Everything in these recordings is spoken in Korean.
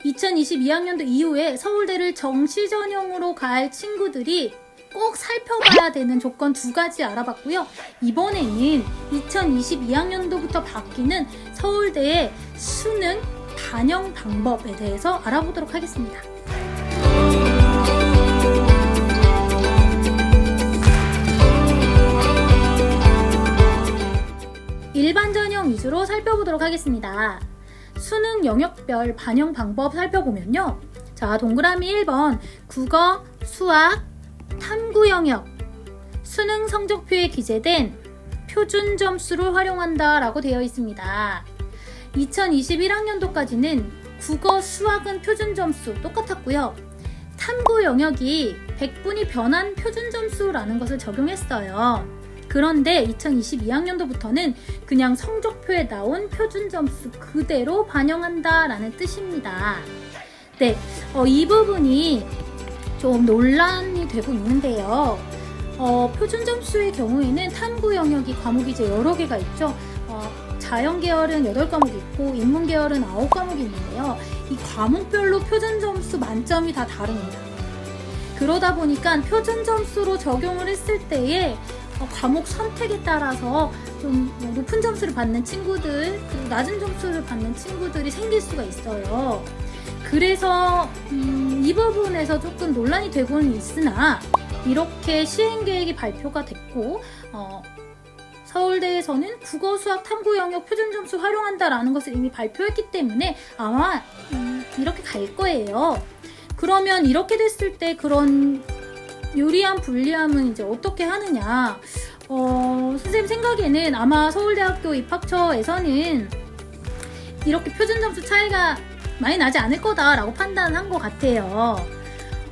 2022학년도 이후에 서울대를 정시 전형으로 갈 친구들이 꼭 살펴봐야 되는 조건 2가지 알아봤고요. 이번에는 2022학년도부터 바뀌는 서울대의 수능 반영 방법에 대해서 알아보도록 하겠습니다. 일반 전형 위주로 살펴보도록 하겠습니다. 수능 영역별 반영 방법 살펴보면요. 자, 동그라미 1번 국어, 수학, 탐구 영역 수능 성적표에 기재된 표준 점수를 활용한다 라고 되어 있습니다. 2021학년도까지는 국어, 수학은 표준 점수 똑같았고요. 탐구 영역이 100분위 변환 표준 점수라는 것을 적용했어요. 그런데 2022학년도부터는 그냥 성적표에 나온 표준 점수 그대로 반영한다 라는 뜻입니다. 네, 이 부분이 좀 논란이 되고 있는데요. 표준 점수의 경우에는 탐구 영역이 과목이 이제 여러 개가 있죠. 자연 계열은 8과목이 있고 인문 계열은 9과목이 있는데요. 이 과목별로 표준 점수 만점이 다 다릅니다. 그러다 보니까 표준 점수로 적용을 했을 때에 과목 선택에 따라서 좀 높은 점수를 받는 친구들, 그리고 낮은 점수를 받는 친구들이 생길 수가 있어요. 그래서 이 부분에서 조금 논란이 되고는 있으나 이렇게 시행계획이 발표가 됐고 서울대에서는 국어, 수학, 탐구 영역 표준 점수 활용한다라는 것을 이미 발표했기 때문에 아마 이렇게 갈 거예요. 그러면 이렇게 됐을 때 그런 유리함, 불리함은 이제 어떻게 하느냐? 선생님 생각에는 아마 서울대학교 입학처에서는 이렇게 표준 점수 차이가 많이 나지 않을 거다라고 판단한 것 같아요.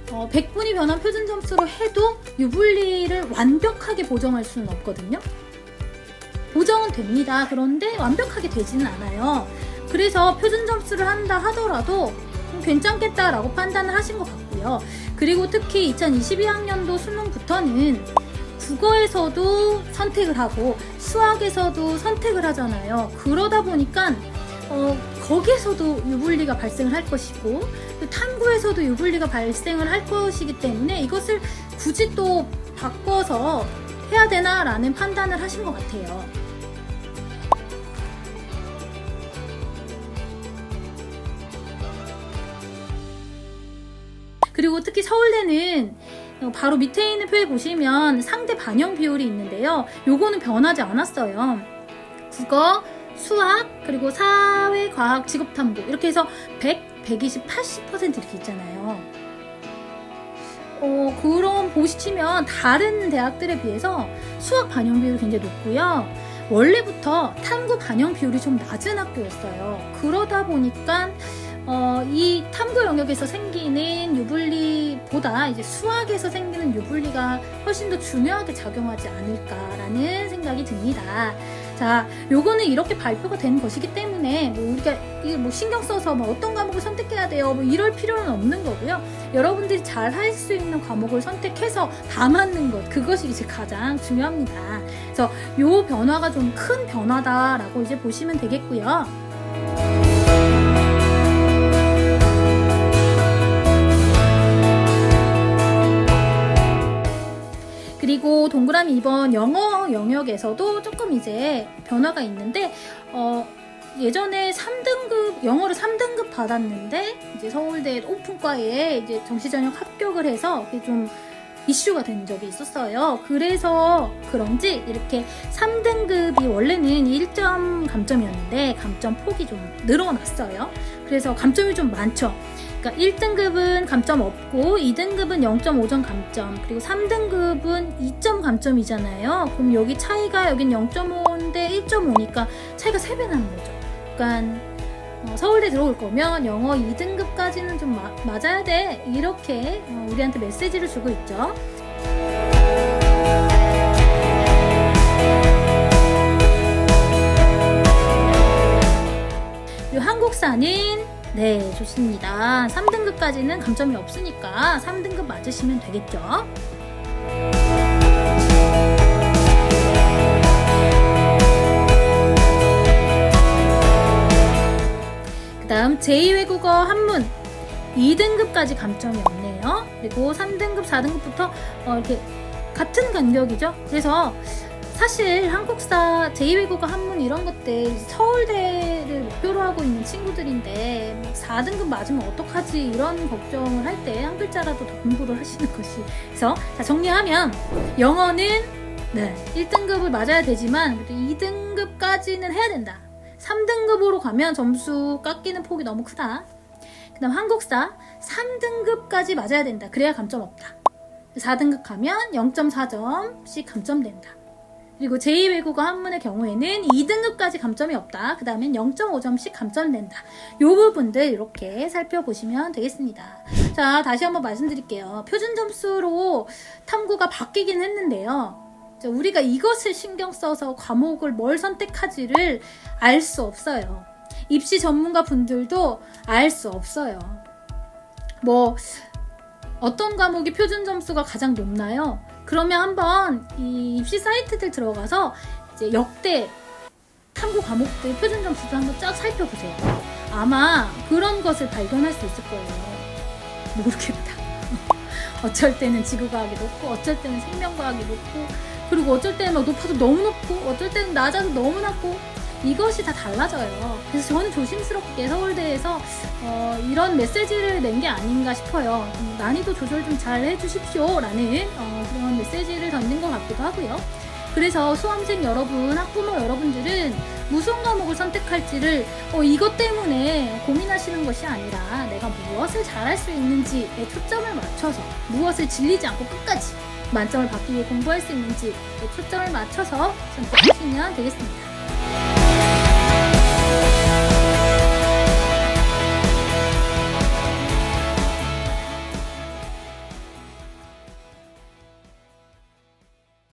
100분위 변환 표준 점수로 해도 유불리를 완벽하게 보정할 수는 없거든요. 보정은 됩니다. 그런데 완벽하게 되지는 않아요. 그래서 표준 점수를 한다 하더라도 괜찮겠다라고 판단을 하신 것 같고요. 그리고 특히 2022학년도 수능부터는 국어에서도 선택을 하고 수학에서도 선택을 하잖아요. 그러다 보니까 거기에서도 유불리가 발생을 할 것이고 탐구에서도 유불리가 발생을 할 것이기 때문에 이것을 굳이 또 바꿔서 해야 되나라는 판단을 하신 것 같아요. 그리고 특히 서울대는 바로 밑에 있는 표에 보시면 상대 반영 비율이 있는데요. 요거는 변하지 않았어요. 국어, 수학, 그리고 사회, 과학, 직업탐구 이렇게 해서 100, 120, 80% 이렇게 있잖아요. 그럼 보시면 다른 대학들에 비해서 수학 반영 비율이 굉장히 높고요. 원래부터 탐구 반영 비율이 좀 낮은 학교였어요. 그러다 보니까 이 탐구 영역에서 생기는 유불리보다 이제 수학에서 생기는 유불리가 훨씬 더 중요하게 작용하지 않을까라는 생각이 듭니다. 자, 요거는 이렇게 발표가 된 것이기 때문에 우리가 이게 신경 써서 어떤 과목을 선택해야 돼요 이럴 필요는 없는 거고요. 여러분들이 잘 할 수 있는 과목을 선택해서 다 맞는 것, 그것이 이제 가장 중요합니다. 그래서 요 변화가 좀 큰 변화다라고 이제 보시면 되겠고요. 그리고 동그라미 2번 영어 영역에서도 조금 이제 변화가 있는데 예전에 3등급 영어를 3등급 받았는데 이제 서울대 오픈과에 이제 정시전형 합격을 해서 좀 이슈가 된 적이 있었어요. 그래서 그런지 이렇게 3등급이 원래는 1점 감점이었는데 감점 폭이 좀 늘어났어요. 그래서 감점이 좀 많죠. 그러니까 1등급은 감점 없고 2등급은 0.5점 감점, 그리고 3등급은 2점 감점이잖아요. 그럼 여기 차이가 여긴 0.5인데 1.5니까 차이가 3배 나는 거죠. 그러니까 서울대 들어올 거면 영어 2등급까지는 좀 맞아야 돼, 이렇게 우리한테 메시지를 주고 있죠. 그리고 한국사는 네, 좋습니다. 3등급까지는 감점이 없으니까 3등급 맞으시면 되겠죠. 다음 제2외국어 한문 2등급까지 감점이 없네요. 그리고 3등급, 4등급부터 이렇게 같은 간격이죠. 그래서 사실 한국사, 제2외국어 한문 이런 것들 서울대를 목표로 하고 있는 친구들인데 4등급 맞으면 어떡하지 이런 걱정을 할 때 한 글자라도 더 공부를 하시는 것이. 그래서 자, 정리하면 영어는 1등급을 맞아야 되지만 2등급까지는 해야 된다. 3등급으로 가면 점수 깎이는 폭이 너무 크다. 그 다음 한국사 3등급까지 맞아야 된다. 그래야 감점 없다. 4등급 가면 0.4점씩 감점된다. 그리고 제2외국어 한문의 경우에는 2등급까지 감점이 없다. 그 다음엔 0.5점씩 감점된다. 이 부분들 이렇게 살펴보시면 되겠습니다. 자, 다시 한번 말씀드릴게요. 표준 점수로 탐구가 바뀌긴 했는데요. 우리가 이것을 신경 써서 과목을 뭘 선택하지를 알 수 없어요. 입시 전문가 분들도 알 수 없어요. 뭐 어떤 과목이 표준 점수가 가장 높나요? 그러면 한번 이 입시 사이트들 들어가서 이제 역대 탐구 과목들 표준 점수도 한번 쫙 살펴보세요. 아마 그런 것을 발견할 수 있을 거예요. 모르겠다. 어쩔 때는 지구과학이 높고, 어쩔 때는 생명과학이 높고, 그리고 어쩔 때는 막 높아도 너무 높고, 어쩔 때는 낮아도 너무 낮고, 이것이 다 달라져요. 그래서 저는 조심스럽게 서울대에서 이런 메시지를 낸 게 아닌가 싶어요. 난이도 조절 좀 잘 해주십시오 라는 그런 메시지를 던진 것 같기도 하고요. 그래서 수험생 여러분, 학부모 여러분들은 무슨 과목을 선택할지를 이것 때문에 고민하시는 것이 아니라 내가 무엇을 잘할 수 있는지에 초점을 맞춰서, 무엇을 질리지 않고 끝까지 만점을 받기 위해 공부할 수 있는지에 초점을 맞춰서 선택하시면 되겠습니다.